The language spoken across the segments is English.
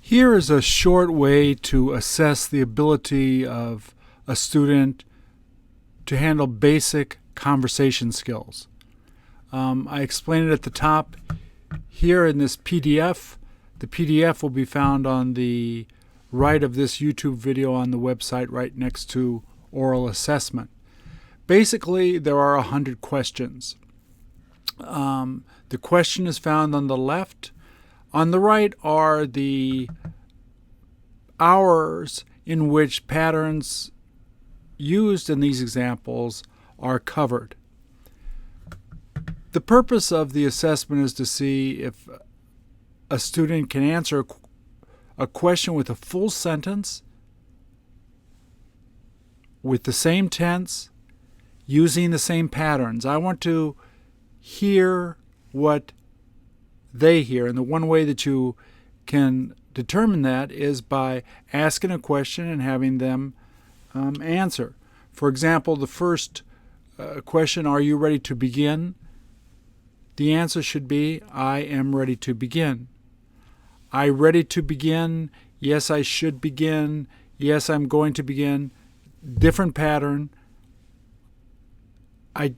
Here is a short way to assess the ability of a student to handle basic conversation skills. I explained it at the top. Here in this PDF, the PDF will be found on the right of this YouTube video on the website right next to oral assessment. Basically, there are 100 questions. The question is found on the left. On the right are the hours in which patterns used in these examples are covered. The purpose of the assessment is to see if a student can answer a question with a full sentence, with the same tense, using the same patterns. I want to hear what they hear, and the one way that you can determine that is by asking a question and having them answer. For example, the first question, are you ready to begin? The answer should be, I am ready to begin. I ready to begin? Yes, I should begin. Yes, I'm going to begin. Different pattern. I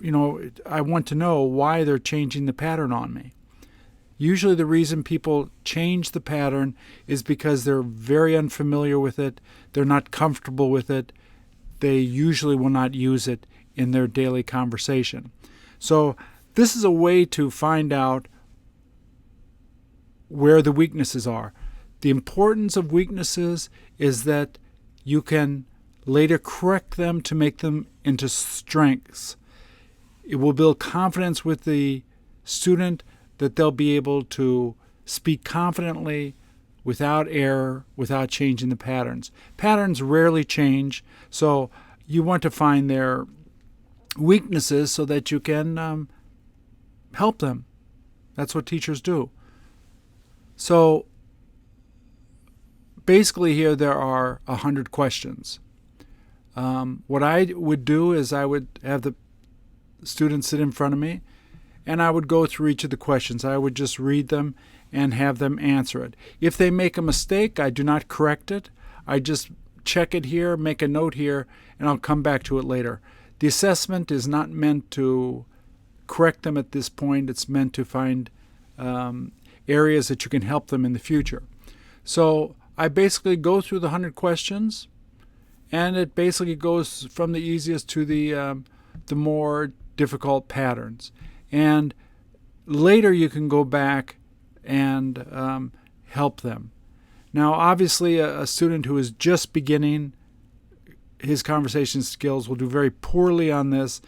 want to know why they're changing the pattern on me. Usually the reason people change the pattern is because they're very unfamiliar with it. They're not comfortable with it. They usually will not use it in their daily conversation. So this is a way to find out where the weaknesses are. The importance of weaknesses is that you can later correct them to make them into strengths. It will build confidence with the student that they'll be able to speak confidently, without error, without changing the patterns. Patterns rarely change, so you want to find their weaknesses so that you can help them. That's what teachers do. So basically here there are 100 questions. What I would do is I would have the students sit in front of me, and I would go through each of the questions. I would just read them and have them answer it. If they make a mistake, I do not correct it. I just check it here, make a note here, and I'll come back to it later. The assessment is not meant to correct them at this point. It's meant to find areas that you can help them in the future. So I basically go through the 100 questions, and it basically goes from the easiest to the more difficult patterns. And later you can go back and help them. Now, obviously, a student who is just beginning his conversation skills will do very poorly on this,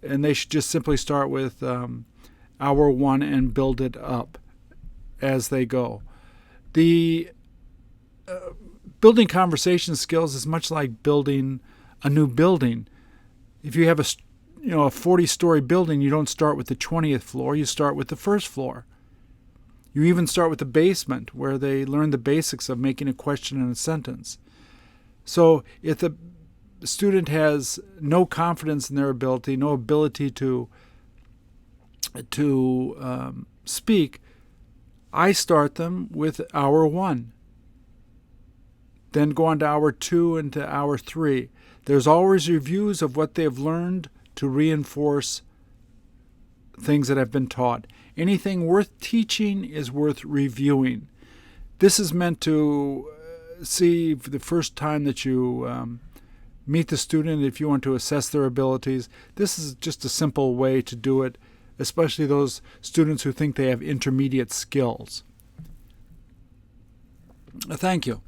and they should just simply start with hour one and build it up as they go. The building conversation skills is much like building a new building. If you have a 40-story building, you don't start with the 20th floor, you start with the first floor. You even start with the basement, where they learn the basics of making a question in a sentence. So if the student has no confidence in their ability, no ability to speak, I start them with hour one. Then go on to hour two and to hour three. There's always reviews of what they've learned to reinforce things that have been taught. Anything worth teaching is worth reviewing. This is meant to see for the first time that you meet the student, if you want to assess their abilities. This is just a simple way to do it, especially those students who think they have intermediate skills. Thank you.